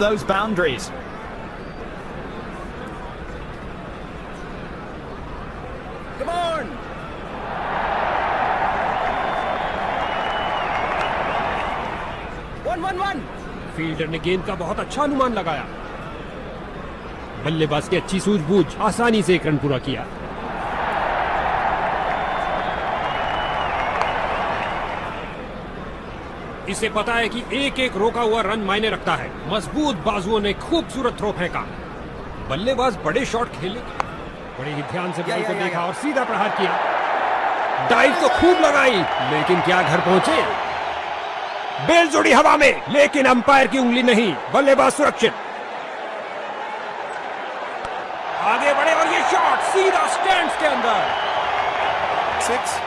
those boundaries. Come on! One. Fielder ने गेंद का बहुत अच्छा अनुमान लगाया। बल्लेबाज की अच्छी सूझबूझ, आसानी से एक रन पूरा किया। इसे पता है कि एक एक रोका हुआ रन मायने रखता है। मजबूत बाजुओं ने खूबसूरत थ्रो फेंका। बल्लेबाज बड़े शॉट खेले, बड़े ही ध्यान से बॉल को देखा और सीधा प्रहार किया। डाइव तो खूब लगाई, लेकिन क्या घर पहुंचे? बेल जोड़ी हवा में, लेकिन अंपायर की उंगली नहीं। बल्लेबाज सुरक्षित आगे बढ़े और ये शॉट सीधा स्टैंड्स के अंदर। 6.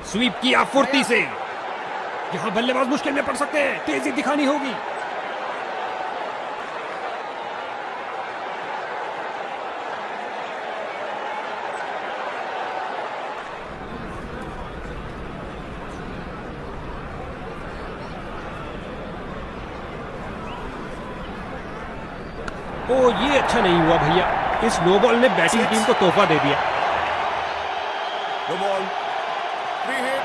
स्वीप किया फुर्ती से। यहां बल्लेबाज मुश्किल में पड़ सकते हैं, तेजी दिखानी होगी। ओ, ये अच्छा नहीं हुआ भैया। इस नो बॉल ने बैटिंग टीम को तोहफा दे दिया। No ball. Free hit.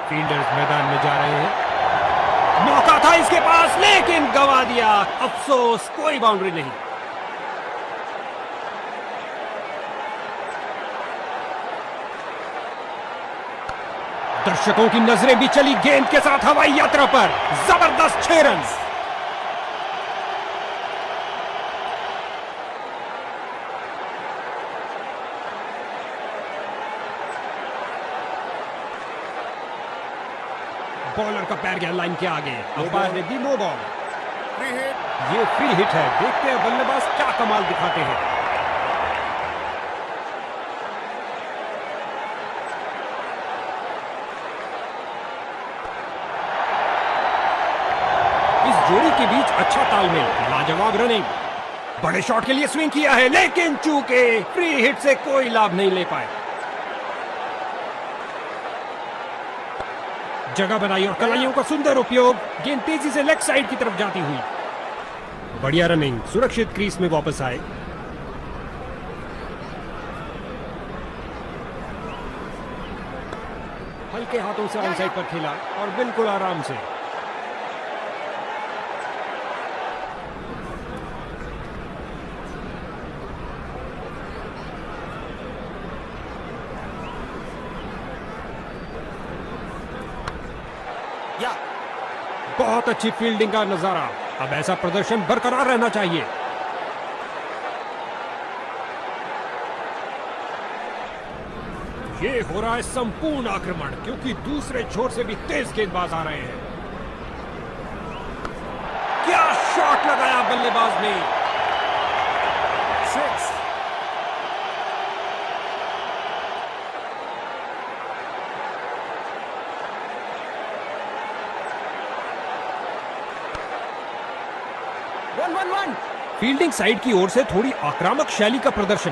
Fielders मैदान में जा रहे हैं। मौका था इसके पास, लेकिन गंवा दिया। अफसोस, कोई बाउंड्री नहीं। दर्शकों की नजरें भी चली गेंद के साथ हवाई यात्रा पर। जबरदस्त 6 रन। बॉलर का पैर गया लाइन के आगे। अंपायर ने दी नो बॉल। Free hit. ये फ्री हिट है। देखते हैं बल्लेबाज क्या कमाल दिखाते हैं। जोड़ी के बीच अच्छा तालमेल, लाजवाब रनिंग। बड़े शॉट के लिए स्विंग किया है, लेकिन चूके फ्री हिट से कोई लाभ नहीं ले पाए। जगह बनाई और कलाइयों का सुंदर उपयोग। गेंद तेजी से लेग साइड की तरफ जाती हुई। बढ़िया रनिंग, सुरक्षित क्रीज में वापस आए। हल्के हाथों से ऑन साइड पर खेला और बिल्कुल आराम से। बहुत अच्छी फील्डिंग का नजारा। अब ऐसा प्रदर्शन बरकरार रहना चाहिए। ये हो रहा है संपूर्ण आक्रमण, क्योंकि दूसरे छोर से भी तेज गेंदबाज आ रहे हैं। क्या शॉट लगाया बल्लेबाज ने। 6. One. फील्डिंग साइड की ओर से थोड़ी आक्रामक शैली का प्रदर्शन।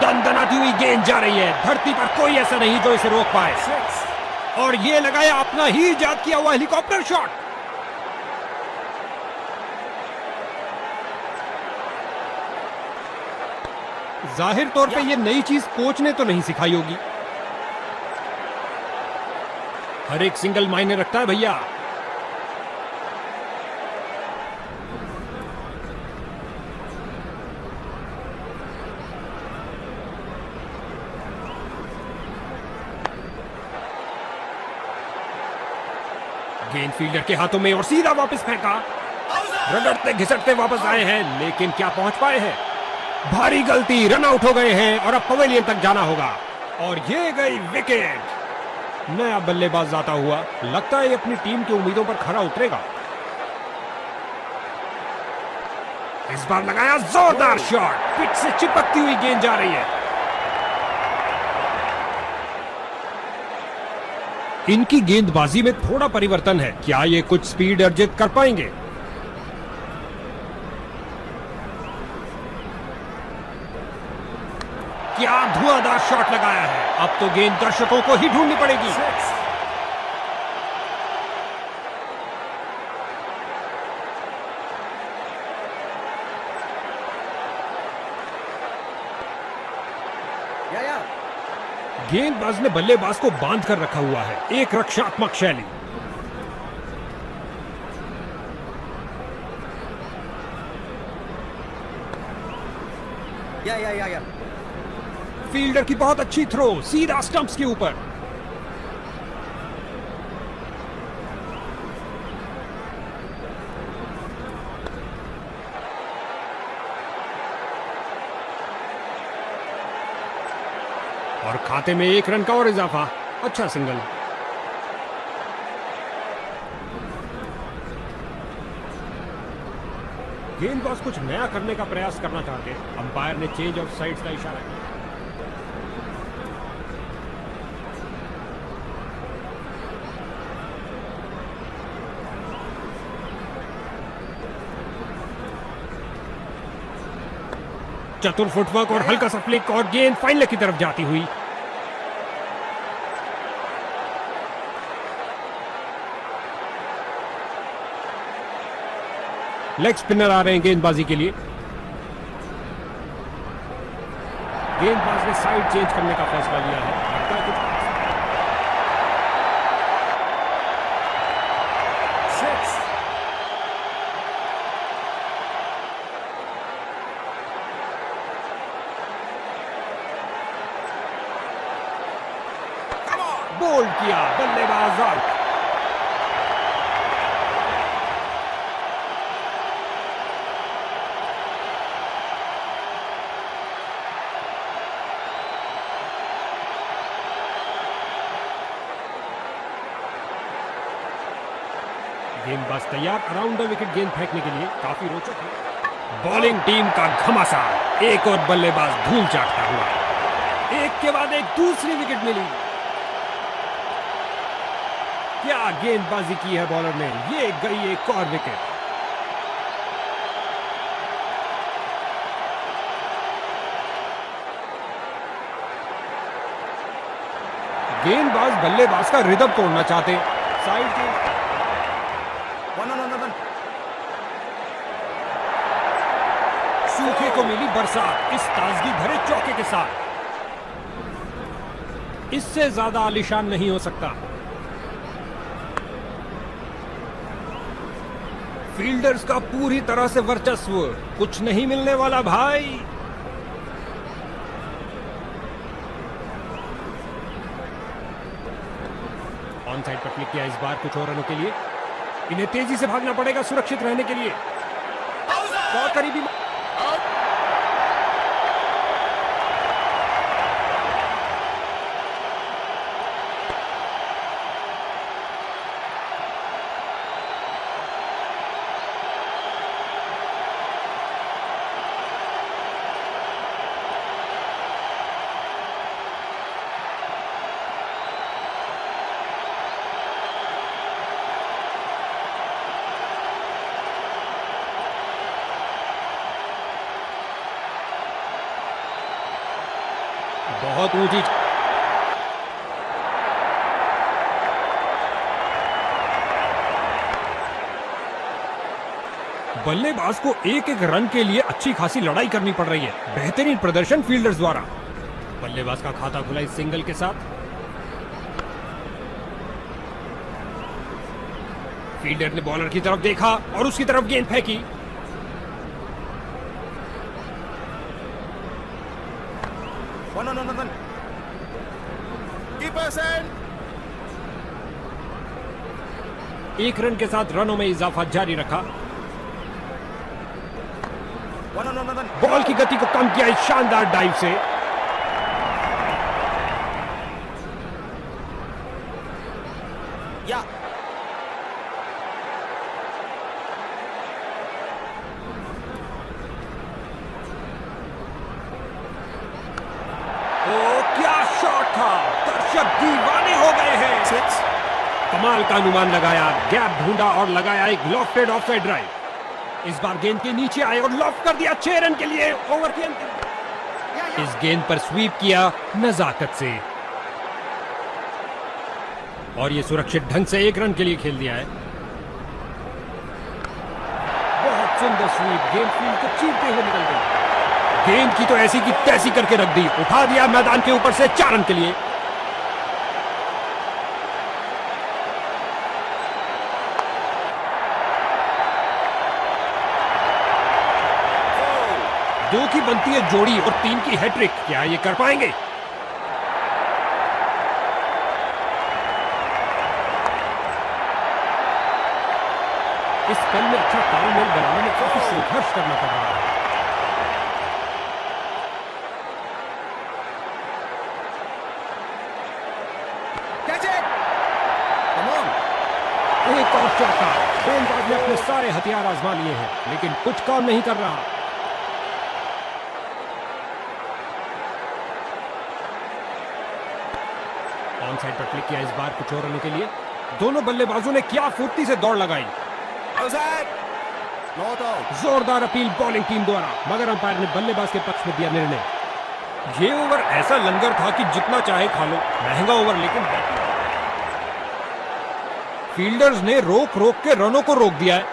दनदनाती हुई गेंद जा रही है। धरती पर कोई ऐसा नहीं जो इसे रोक पाए। 6. और ये लगाया अपना ही इजाद किया हुआ हेलीकॉप्टर शॉट। जाहिर तौर पे ये नई चीज कोच ने तो नहीं सिखाई होगी। हर एक सिंगल मायने रखता है भैया। गेंद फील्डर के हाथों में और सीधा वापस फेंका। रगड़ते घिसटते वापस आए हैं, लेकिन क्या पहुंच पाए हैं? भारी गलती, रन आउट हो गए हैं और अब पवेलियन तक जाना होगा। और ये गई विकेट। नया बल्लेबाज आता हुआ लगता है अपनी टीम की उम्मीदों पर खरा उतरेगा। इस बार लगाया जोरदार शॉट, पिच से चिपकती हुई गेंद जा रही है। इनकी गेंदबाजी में थोड़ा परिवर्तन है, क्या ये कुछ स्पीड अर्जित कर पाएंगे? क्या धुआंधार शॉट लगाया है। अब तो गेंद दर्शकों को ही ढूंढनी पड़ेगी। गेंदबाज ने बल्लेबाज को बांध कर रखा हुआ है, एक रक्षात्मक शैली। या। फील्डर की बहुत अच्छी थ्रो, सीधा स्टंप्स के ऊपर। और खाते में 1 रन का और इजाफा। अच्छा सिंगल। गेंदबाज कुछ नया करने का प्रयास करना चाहते, अंपायर ने चेंज ऑफ साइड्स का इशारा किया। चतुर फुटवर्क और हल्का सा फ्लिक और गेंद फाइनल की तरफ जाती हुई। लेग स्पिनर आ रहे हैं गेंदबाजी के लिए। गेंदबाज ने साइड चेंज करने का फैसला लिया है। लगता है कुछ बोल्ड किया, बल्लेबाज आउट। गेंदबाज तैयार अराउंड द विकेट गेंद फेंकने के लिए। काफी रोचक है। बॉलिंग टीम का घमासान, एक और बल्लेबाज धूल चाटता हुआ। एक के बाद एक दूसरी विकेट मिली। क्या गेंदबाजी की है बॉलर ने। ये गई एक और विकेट। गेंदबाज बल्लेबाज का रिदम तोड़ना चाहते। साइड के सूखे को मिली बरसात इस ताजगी भरे चौके के साथ। इससे ज्यादा आलीशान नहीं हो सकता। फील्डर्स का पूरी तरह से वर्चस्व, कुछ नहीं मिलने वाला भाई। ऑन साइड पर क्लिक किया इस बार कुछ और रनों के लिए। इन्हें तेजी से भागना पड़ेगा सुरक्षित रहने के लिए। बहुत करीबी। बहुत ऊंची। बल्लेबाज को एक एक रन के लिए अच्छी खासी लड़ाई करनी पड़ रही है। बेहतरीन प्रदर्शन फील्डर्स द्वारा। बल्लेबाज का खाता खुला इस सिंगल के साथ। फील्डर ने बॉलर की तरफ देखा और उसकी तरफ गेंद फेंकी। 1 रन के साथ रनों में इजाफा जारी रखा। 1 on 1 run. बॉल की गति को कम किया इस शानदार डाइव से। Yeah. ओ क्या शॉट था, दर्शक दीवाने हो गए हैं। 6. कमाल का अनुमान लगाया, गैप ढूंढा और लगाया एक लॉफ्टेड ऑफसाइड ड्राइव। इस बार गेंद के नीचे आए और लॉफ्ट कर दिया 6 रन के लिए। ओवर के अंतिम इस गेंद पर स्वीप किया नजाकत से और ये सुरक्षित ढंग से 1 रन के लिए खेल दिया है। बहुत सुंदर स्वीप, गेंद फील्ड को चीरते हुए निकल गई। गेंद की तो ऐसी की तैसी करके रख दी, उठा दिया मैदान के ऊपर से 4 रन के लिए। दो की बनती है जोड़ी और 3 की हैट्रिक, क्या ये कर पाएंगे? इस स्पेल में अच्छा तालमेल बनाने में काफी संघर्ष करना पड़ रहा है। Catch it. Come on. एक और चौका। गेंदबाज ने अपने सारे हथियार आजमा लिए हैं लेकिन कुछ काम नहीं कर रहा। ऑन साइड पर क्लिक किया इस बार कुछ और होने के लिए। दोनों बल्लेबाजों ने क्या फुर्ती से दौड़ लगाई। Outside. Not out. जोरदार अपील बॉलिंग टीम द्वारा, मगर अंपायर ने बल्लेबाज के पक्ष में दिया निर्णय। ये ओवर ऐसा लंगर था कि जितना चाहे खा लो। महंगा ओवर लेकिन फील्डर्स ने रोक रोक के रनों को रोक दिया है।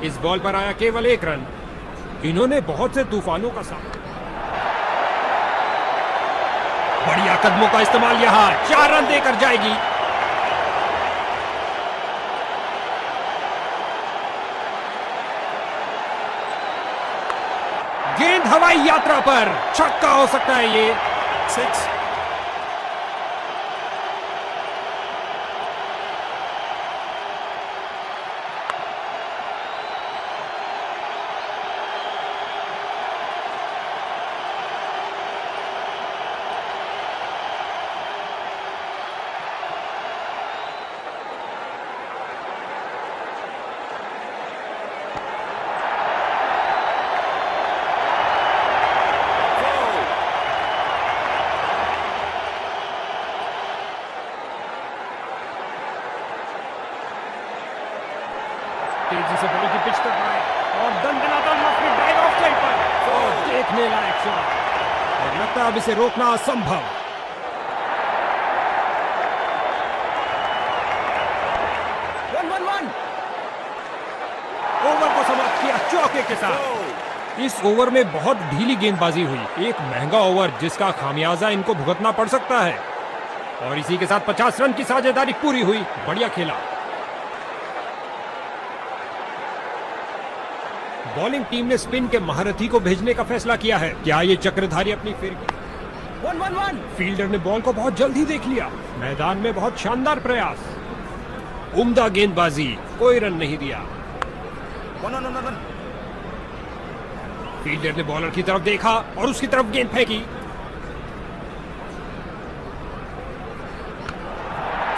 इस बॉल पर आया केवल 1 रन। इन्होंने बहुत से तूफानों का सामना। बढ़िया कदमों का इस्तेमाल, यहां 4 रन देकर जाएगी। गेंद हवाई यात्रा पर, छक्का हो सकता है ये। 6. तेजी से बॉल की पिच कर रहा है और दंडनाता लॉफ्टेड ड्राइव ऑफ साइड पर और देखने लायक शॉट, और लगता है अब इसे रोकना असंभव। ओवर को समाप्त किया चौके के साथ। इस ओवर में बहुत ढीली गेंदबाजी हुई। एक महंगा ओवर जिसका खामियाजा इनको भुगतना पड़ सकता है। और इसी के साथ 50 रन की साझेदारी पूरी हुई। बढ़िया खेला। बॉलिंग टीम ने स्पिन के महारथी को भेजने का फैसला किया है। क्या ये चक्रधारी अपनी फिरकी? 1-1-1. फील्डर ने बॉल को बहुत जल्द ही देख लिया। मैदान में बहुत शानदार प्रयास, उम्दा गेंदबाजी, कोई रन नहीं दिया। 1 on 1 run. फील्डर ने बॉलर की तरफ देखा और उसकी तरफ गेंद फेंकी।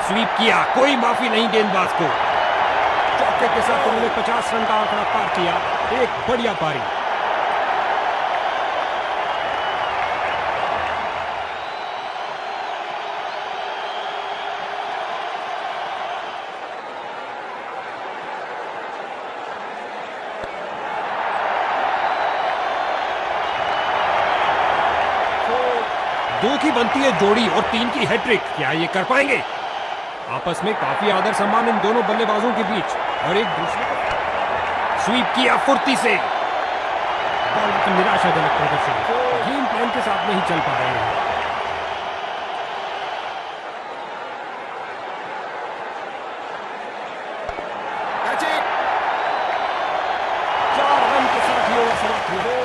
स्वीप किया, कोई माफी नहीं गेंदबाज को। चौके के साथ उन्होंने 50 रन का आंकड़ा पार किया। एक बढ़िया पारी। दो की बनती है जोड़ी और 3 की हैट्रिक, क्या ये कर पाएंगे? आपस में काफी आदर सम्मान इन दोनों बल्लेबाजों के बीच और एक दूसरे को स्वीप किया फुर्ती से। बॉलर का निराशाजनक प्रदर्शन, गेम प्लान के साथ नहीं चल पा रहे हैं। Catch it. 4 रन के साथ ये ओवर समाप्त हुआ।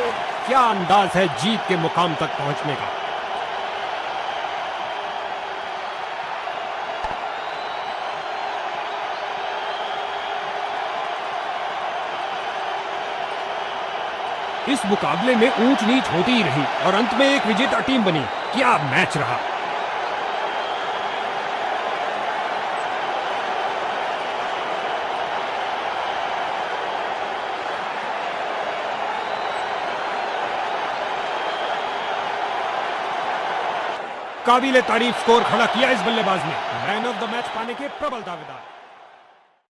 क्या अंदाज है जीत के मुकाम तक पहुंचने का। इस मुकाबले में ऊंच नीच होती ही रही और अंत में एक विजेता टीम बनी। क्या मैच रहा। काबिले तारीफ स्कोर खड़ा किया इस बल्लेबाज ने। मैन ऑफ द मैच पाने के प्रबल दावेदार।